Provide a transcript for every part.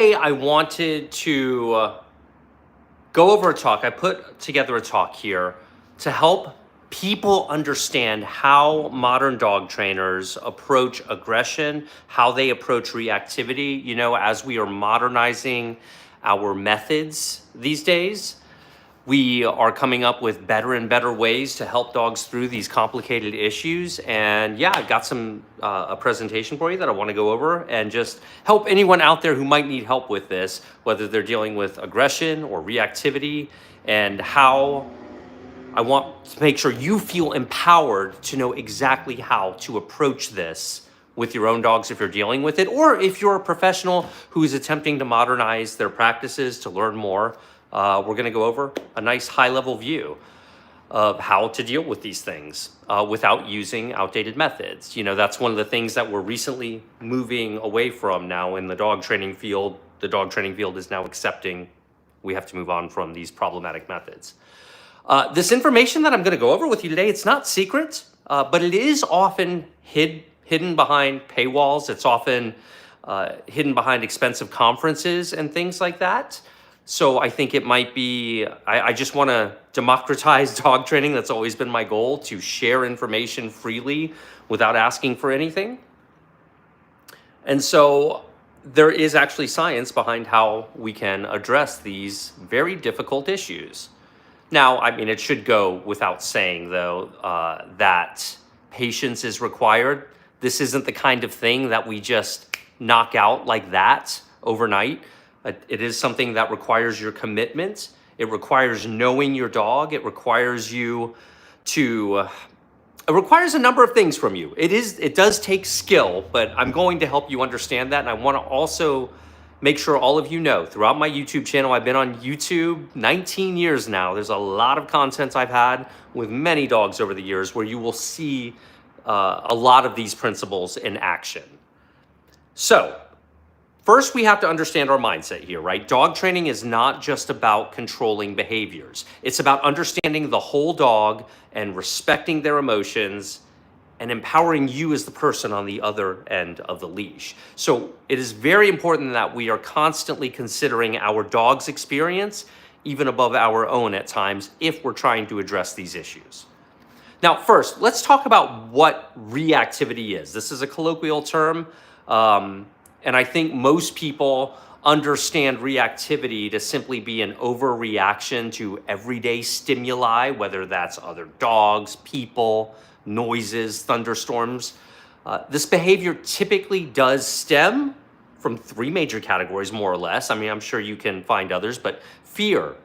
I wanted to go over a talk. I put together a talk here to help people understand how modern dog trainers approach aggression, how they approach reactivity, as we are modernizing our methods these days. We are coming up with better and better ways to help dogs through these complicated issues. And yeah, I've got a presentation for you that I want to go over and just help anyone out there who might need help with this, whether they're dealing with aggression or reactivity, and how I want to make sure you feel empowered to know exactly how to approach this with your own dogs if you're dealing with it, or if you're a professional who's attempting to modernize their practices to learn more. We're going to go over a nice high-level view of how to deal with these things without using outdated methods. That's one of the things that we're recently moving away from now in the dog training field. The dog training field is now accepting we have to move on from these problematic methods. This information that I'm going to go over with you today, it's not secret, but it is often hidden behind paywalls. It's often hidden behind expensive conferences and things like that. So I think it might be, I just want to democratize dog training. That's always been my goal, to share information freely without asking for anything. And so there is actually science behind how we can address these very difficult issues. Now, it should go without saying, though, that patience is required. This isn't the kind of thing that we just knock out like that overnight. It is something that requires your commitment. It requires knowing your dog. It requires you to, it requires a number of things from you. It does take skill, but I'm going to help you understand that. And I want to also make sure all of you know, throughout my YouTube channel, I've been on YouTube 19 years now. There's a lot of content I've had with many dogs over the years where you will see a lot of these principles in action. So, first, we have to understand our mindset here, right? Dog training is not just about controlling behaviors. It's about understanding the whole dog and respecting their emotions and empowering you as the person on the other end of the leash. So it is very important that we are constantly considering our dog's experience, even above our own at times, if we're trying to address these issues. Now, first, let's talk about what reactivity is. This is a colloquial term. And I think most people understand reactivity to simply be an overreaction to everyday stimuli, whether that's other dogs, people, noises, thunderstorms. This behavior typically does stem from three major categories, more or less. I'm sure you can find others, but fear,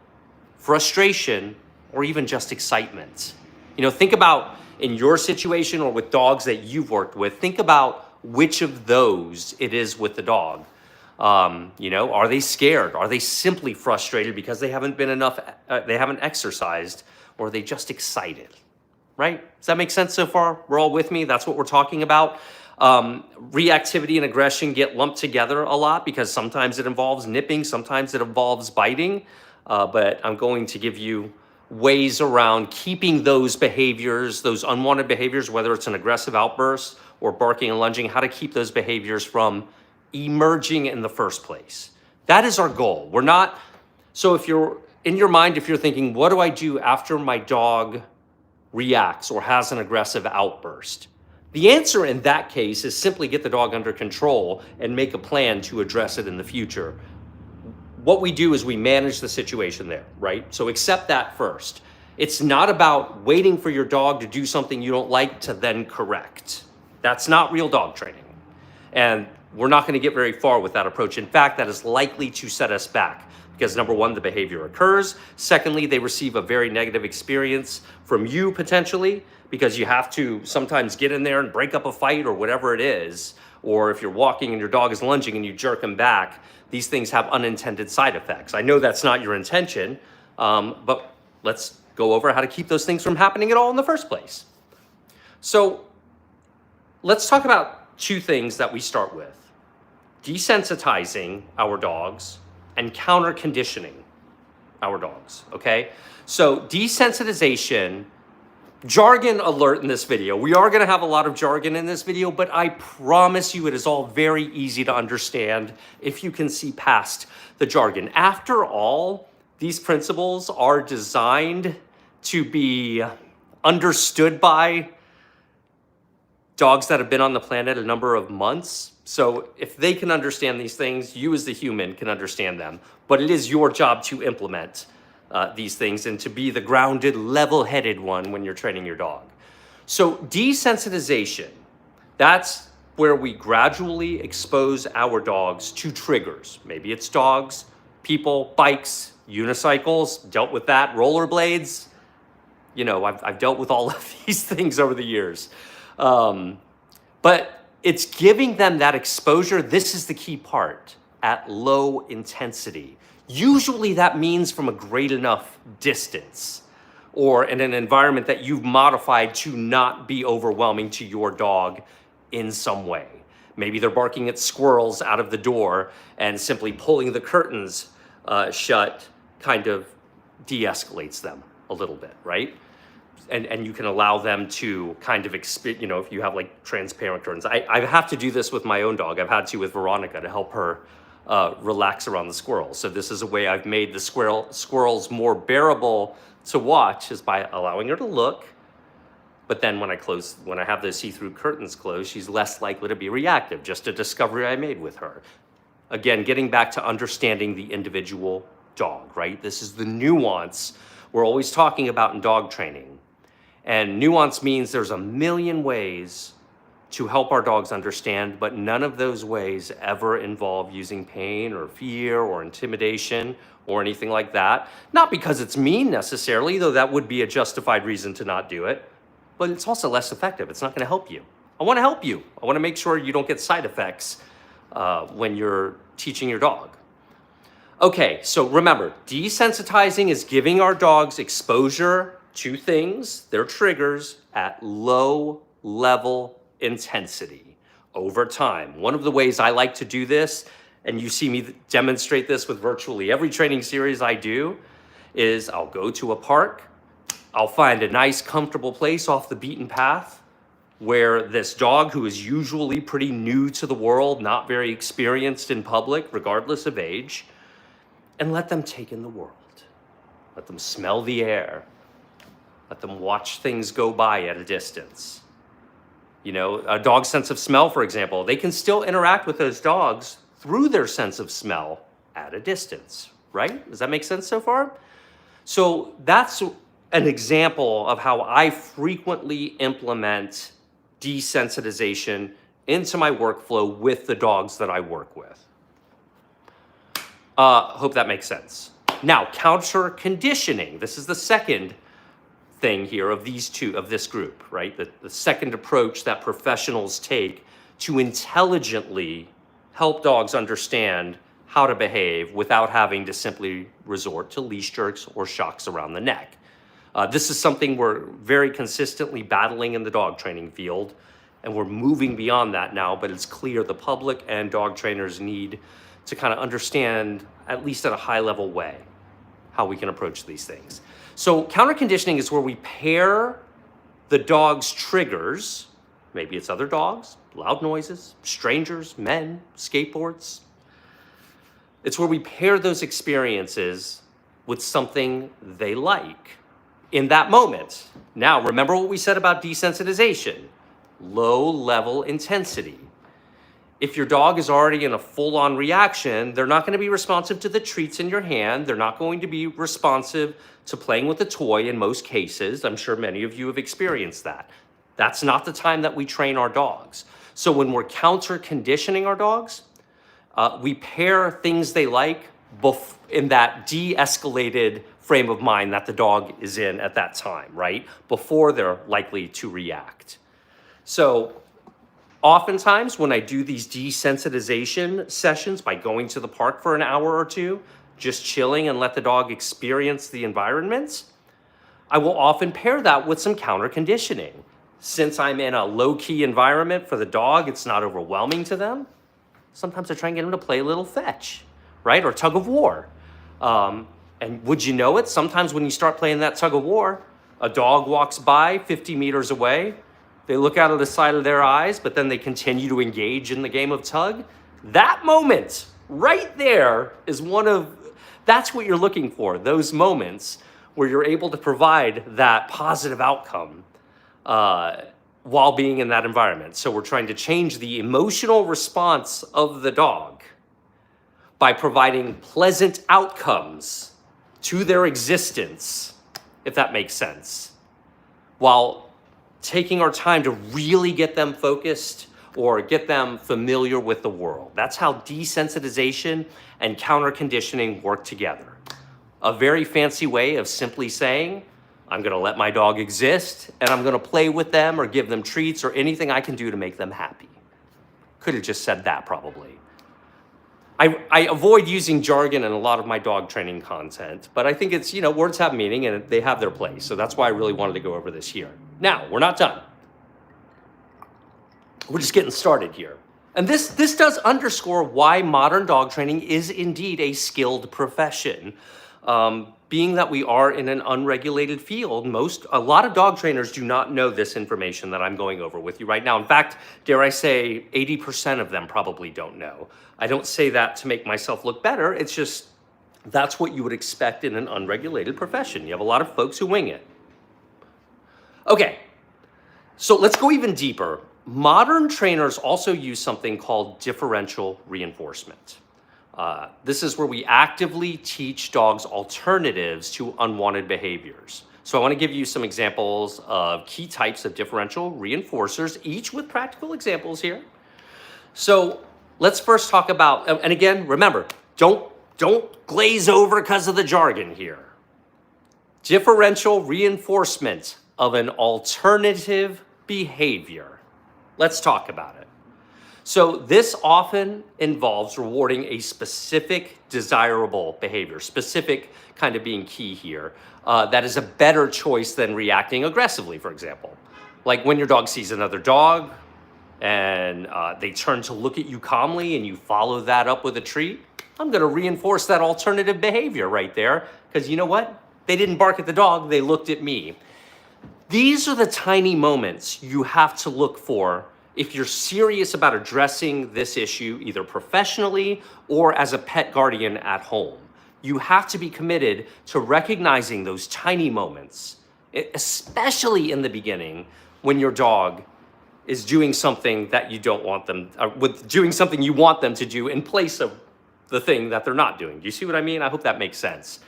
frustration, or even just excitement. Think about in your situation or with dogs that you've worked with, think about which of those it is with the dog. Are they scared? Are they simply frustrated because they haven't exercised, or are they just excited? Right? Does that make sense so far? We're all with me? That's what we're talking about. Reactivity and aggression get lumped together a lot because sometimes it involves nipping, sometimes it involves biting, but I'm going to give you ways around keeping those behaviors, those unwanted behaviors, whether it's an aggressive outburst or barking and lunging, how to keep those behaviors from emerging in the first place. That is our goal. So if you're in your mind, if you're thinking, what do I do after my dog reacts or has an aggressive outburst? The answer in that case is simply get the dog under control and make a plan to address it in the future. What we do is we manage the situation there, right? So accept that first. It's not about waiting for your dog to do something you don't like to then correct. That's not real dog training. And we're not going to get very far with that approach. In fact, that is likely to set us back because, number one, the behavior occurs. Secondly, they receive a very negative experience from you potentially because you have to sometimes get in there and break up a fight or whatever it is. Or if you're walking and your dog is lunging and you jerk him back, these things have unintended side effects. I know that's not your intention, but let's go over how to keep those things from happening at all in the first place. So let's talk about two things that we start with: desensitizing our dogs and counter-conditioning our dogs, okay? So desensitization Jargon alert in this video. We are gonna have a lot of jargon in this video, but I promise you it is all very easy to understand if you can see past the jargon. After all, these principles are designed to be understood by dogs that have been on the planet a number of months. So if they can understand these things, you as the human can understand them. But it is your job to implement these things and to be the grounded, level-headed one when you're training your dog. So desensitization, that's where we gradually expose our dogs to triggers. Maybe it's dogs, people, bikes, unicycles, dealt with that, rollerblades. You know, I've dealt with all of these things over the years. But it's giving them that exposure. This is the key part, at low intensity. Usually that means from a great enough distance or in an environment that you've modified to not be overwhelming to your dog in some way. Maybe they're barking at squirrels out of the door and simply pulling the curtains shut kind of de-escalates them a little bit, right? And you can allow them to kind of, you know, if you have like transparent curtains. I have to do this with my own dog. I've had to with Veronica to help her relax around the squirrels. So this is a way I've made the squirrels more bearable to watch, is by allowing her to look. But then when I have those see-through curtains closed, she's less likely to be reactive. Just a discovery I made with her. Again, getting back to understanding the individual dog, right? This is the nuance we're always talking about in dog training. And nuance means there's a million ways to help our dogs understand, but none of those ways ever involve using pain or fear or intimidation or anything like that. Not because it's mean necessarily, though that would be a justified reason to not do it, but it's also less effective. It's not gonna help you. I wanna help you. I wanna make sure you don't get side effects when you're teaching your dog. Okay, so remember, desensitizing is giving our dogs exposure to things, their triggers, at low level intensity over time. One of the ways I like to do this, and you see me demonstrate this with virtually every training series I do, is I'll go to a park, I'll find a nice comfortable place off the beaten path where this dog, who is usually pretty new to the world, not very experienced in public, regardless of age, and let them take in the world. Let them smell the air. Let them watch things go by at a distance. You know, a dog's sense of smell, for example, they can still interact with those dogs through their sense of smell at a distance, right? Does that make sense so far? So that's an example of how I frequently implement desensitization into my workflow with the dogs that I work with. Hope that makes sense. Now, counter conditioning. This is the second thing here of these two, of this group, right? The second approach that professionals take to intelligently help dogs understand how to behave without having to simply resort to leash jerks or shocks around the neck. This is something we're very consistently battling in the dog training field, and we're moving beyond that now, but it's clear the public and dog trainers need to kind of understand, at least at a high level way, how we can approach these things. So counter conditioning is where we pair the dog's triggers, maybe it's other dogs, loud noises, strangers, men, skateboards. It's where we pair those experiences with something they like in that moment. Now, remember what we said about desensitization, low level intensity. If your dog is already in a full-on reaction, they're not going to be responsive to the treats in your hand. They're not going to be responsive to playing with a toy in most cases. I'm sure many of you have experienced that. That's not the time that we train our dogs. So when we're counter-conditioning our dogs, we pair things they like in that de-escalated frame of mind that the dog is in at that time, right? Before they're likely to react. So oftentimes when I do these desensitization sessions by going to the park for an hour or two, just chilling and let the dog experience the environment, I will often pair that with some counter conditioning. Since I'm in a low-key environment for the dog, it's not overwhelming to them. Sometimes I try and get them to play a little fetch, right? Or tug of war. And would you know it? Sometimes when you start playing that tug of war, A dog walks by 50 meters away. They look out of the side of their eyes, but then they continue to engage in the game of tug. That moment right there is that's what you're looking for, those moments where you're able to provide that positive outcome while being in that environment. So we're trying to change the emotional response of the dog by providing pleasant outcomes to their existence, if that makes sense, while taking our time to really get them focused or get them familiar with the world. That's how desensitization and counter-conditioning work together. A very fancy way of simply saying, I'm gonna let my dog exist and I'm gonna play with them or give them treats or anything I can do to make them happy. Could have just said that probably. I avoid using jargon in a lot of my dog training content, but I think it's, words have meaning and they have their place. So that's why I really wanted to go over this here. Now, we're not done. We're just getting started here. And this does underscore why modern dog training is indeed a skilled profession. Being that we are in an unregulated field, a lot of dog trainers do not know this information that I'm going over with you right now. In fact, dare I say, 80% of them probably don't know. I don't say that to make myself look better. It's just, that's what you would expect in an unregulated profession. You have a lot of folks who wing it. Okay, so let's go even deeper. Modern trainers also use something called differential reinforcement. This is where we actively teach dogs alternatives to unwanted behaviors. So I want to give you some examples of key types of differential reinforcers, each with practical examples here. So let's first talk about, and again, remember, don't glaze over because of the jargon here. Differential reinforcement of an alternative behavior. Let's talk about it. So this often involves rewarding a specific desirable behavior, specific kind of being key here, that is a better choice than reacting aggressively, for example. Like when your dog sees another dog and they turn to look at you calmly and you follow that up with a treat, I'm gonna reinforce that alternative behavior right there, because you know what? They didn't bark at the dog, they looked at me. These are the tiny moments you have to look for if you're serious about addressing this issue, either professionally or as a pet guardian at home. You have to be committed to recognizing those tiny moments, especially in the beginning when your dog is doing something that you don't want them, doing something you want them to do in place of the thing that they're not doing. Do you see what I mean? I hope that makes sense.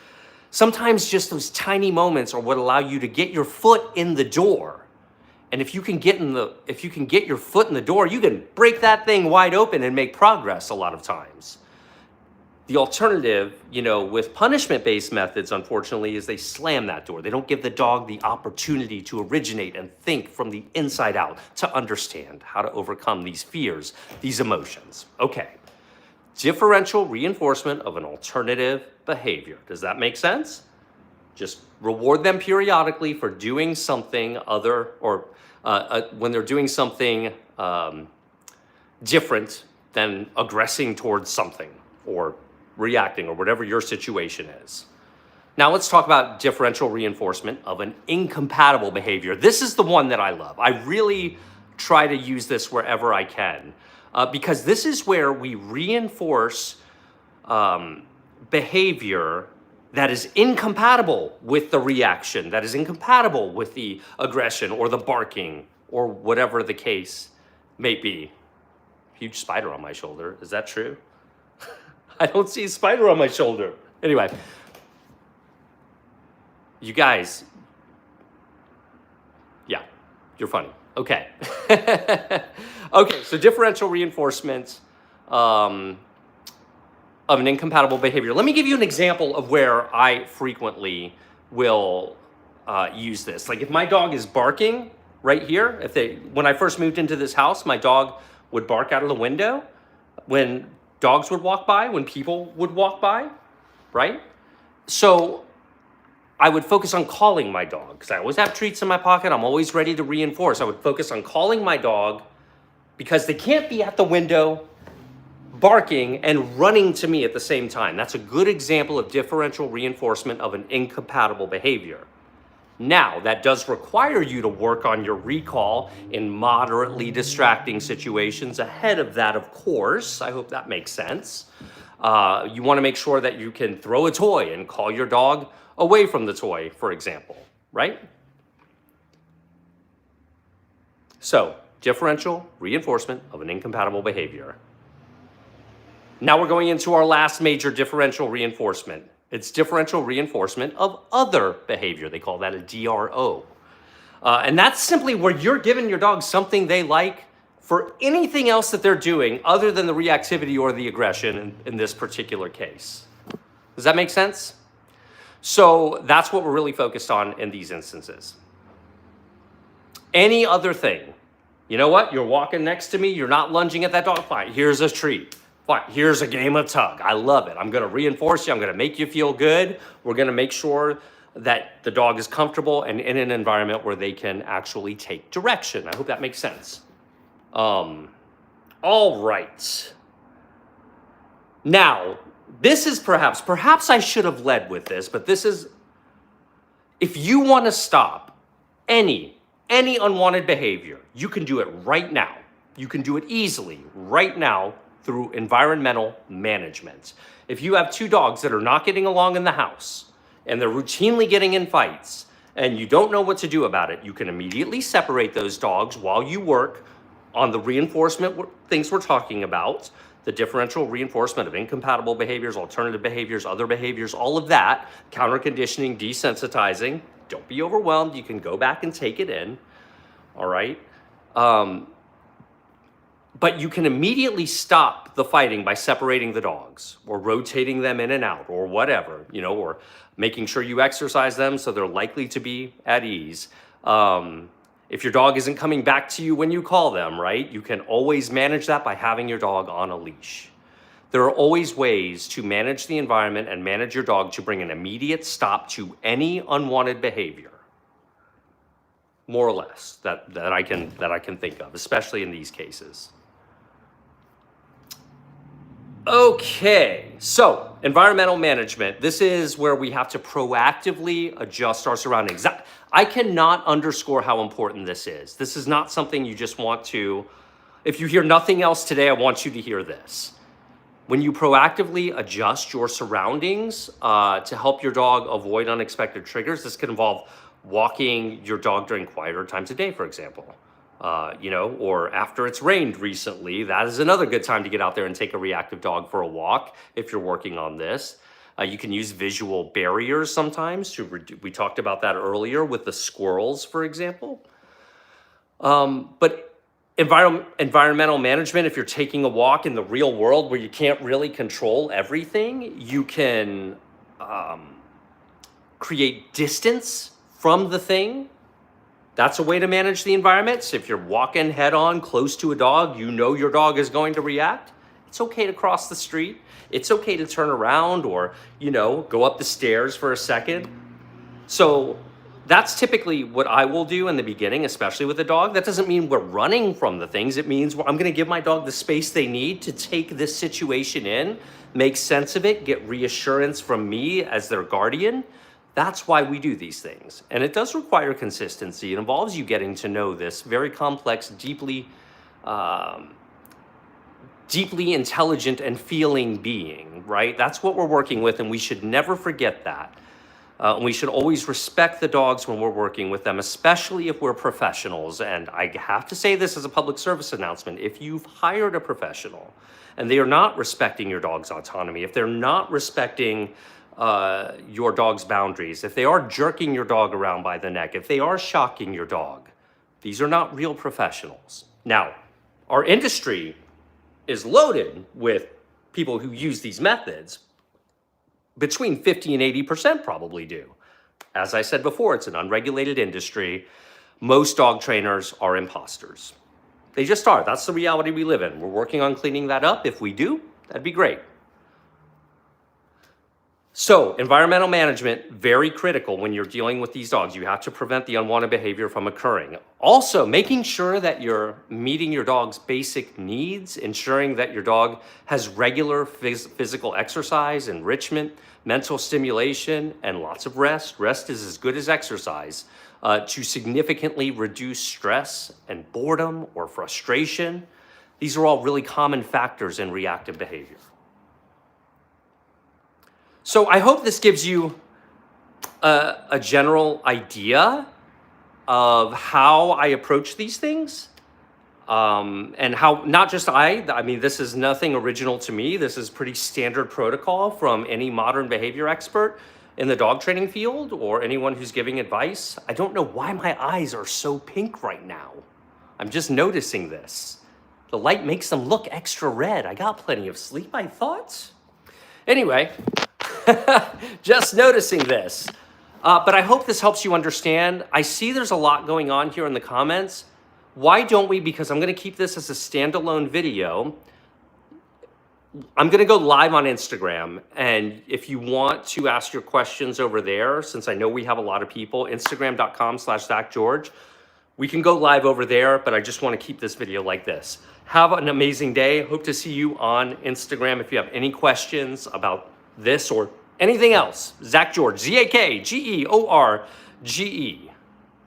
Sometimes just those tiny moments are what allow you to get your foot in the door. And if you can get your foot in the door, you can break that thing wide open and make progress a lot of times. The alternative, with punishment-based methods, unfortunately, is they slam that door. They don't give the dog the opportunity to originate and think from the inside out, to understand how to overcome these fears, these emotions. Okay, differential reinforcement of an alternative behavior. Does that make sense? Just reward them periodically for doing something other, or when they're doing something different than aggressing towards something or reacting or whatever your situation is. Now let's talk about differential reinforcement of an incompatible behavior. This is the one that I love. I really try to use this wherever I can because this is where we reinforce behavior that is incompatible with the reaction, that is incompatible with the aggression or the barking or whatever the case may be. Huge spider on my shoulder. Is that true? I don't see a spider on my shoulder. Anyway, you guys, yeah, you're funny. Okay. Okay, so differential reinforcement of an incompatible behavior. Let me give you an example of where I frequently will use this. Like if my dog is barking right here, when I first moved into this house, my dog would bark out of the window when dogs would walk by, when people would walk by, right? So I would focus on calling my dog because I always have treats in my pocket. I'm always ready to reinforce. I would focus on calling my dog because they can't be at the window barking and running to me at the same time. That's a good example of differential reinforcement of an incompatible behavior. Now, that does require you to work on your recall in moderately distracting situations ahead of that, of course. I hope that makes sense. You want to make sure that you can throw a toy and call your dog away from the toy, for example, right? So, differential reinforcement of an incompatible behavior. Now we're going into our last major differential reinforcement. It's differential reinforcement of other behavior. They call that a DRO. And that's simply where you're giving your dog something they like for anything else that they're doing other than the reactivity or the aggression in this particular case. Does that make sense? So that's what we're really focused on in these instances. Any other thing. You know what? You're walking next to me. You're not lunging at that dog. Fine. Here's a treat. Fine. Here's a game of tug. I love it. I'm going to reinforce you. I'm going to make you feel good. We're going to make sure that the dog is comfortable and in an environment where they can actually take direction. I hope that makes sense. All right. Now, this is perhaps I should have led with this, but this is, if you want to stop any unwanted behavior, you can do it right now. You can do it easily right now through environmental management. If you have two dogs that are not getting along in the house and they're routinely getting in fights and you don't know what to do about it, you can immediately separate those dogs while you work on the reinforcement things we're talking about, the differential reinforcement of incompatible behaviors, alternative behaviors, other behaviors, all of that, counter conditioning, desensitizing. Don't be overwhelmed. You can go back and take it in, all right? But you can immediately stop the fighting by separating the dogs or rotating them in and out or whatever, or making sure you exercise them so they're likely to be at ease. If your dog isn't coming back to you when you call them, right, you can always manage that by having your dog on a leash. There are always ways to manage the environment and manage your dog to bring an immediate stop to any unwanted behavior, more or less, that I can think of, especially in these cases. Okay, so environmental management. This is where we have to proactively adjust our surroundings. I cannot underscore how important this is. This is not something you just want to, if you hear nothing else today, I want you to hear this. When you proactively adjust your surroundings to help your dog avoid unexpected triggers, this can involve walking your dog during quieter times of day, for example. Or after it's rained recently, that is another good time to get out there and take a reactive dog for a walk if you're working on this. You can use visual barriers sometimes. We talked about that earlier with the squirrels, for example. But environmental management, if you're taking a walk in the real world where you can't really control everything, you can create distance from the thing. That's a way to manage the environment. So if you're walking head on close to a dog, you know your dog is going to react. It's okay to cross the street. It's okay to turn around or, go up the stairs for a second. So that's typically what I will do in the beginning, especially with a dog. That doesn't mean we're running from the things. It means I'm going to give my dog the space they need to take this situation in, make sense of it, get reassurance from me as their guardian. That's why we do these things. And it does require consistency. It involves you getting to know this very complex, deeply intelligent and feeling being, right? That's what we're working with, and we should never forget that. We should always respect the dogs when we're working with them, especially if we're professionals. And I have to say this as a public service announcement. If you've hired a professional and they are not respecting your dog's autonomy, if they're not respecting your dog's boundaries, if they are jerking your dog around by the neck, if they are shocking your dog, these are not real professionals. Now, our industry is loaded with people who use these methods. Between 50 and 80% probably do. As I said before, it's an unregulated industry. Most dog trainers are imposters. They just are. That's the reality we live in. We're working on cleaning that up. If we do, that'd be great. So environmental management, very critical when you're dealing with these dogs. You have to prevent the unwanted behavior from occurring. Also, making sure that you're meeting your dog's basic needs, ensuring that your dog has regular physical exercise, enrichment, mental stimulation, and lots of rest. Rest is as good as exercise to significantly reduce stress and boredom or frustration. These are all really common factors in reactive behavior. So I hope this gives you a general idea of how I approach these things, and how not just I mean, this is nothing original to me. This is pretty standard protocol from any modern behavior expert in the dog training field or anyone who's giving advice. I don't know why my eyes are so pink right now. I'm just noticing this. The light makes them look extra red. I got plenty of sleep, I thought. Anyway, just noticing this. But I hope this helps you understand. I see there's a lot going on here in the comments. Why don't we, because I'm going to keep this as a standalone video. I'm going to go live on Instagram. And if you want to ask your questions over there, since I know we have a lot of people, Instagram.com/ZachGeorge. We can go live over there, but I just want to keep this video like this. Have an amazing day. Hope to see you on Instagram. If you have any questions about this or anything else, Zach George, ZAKGEORGE.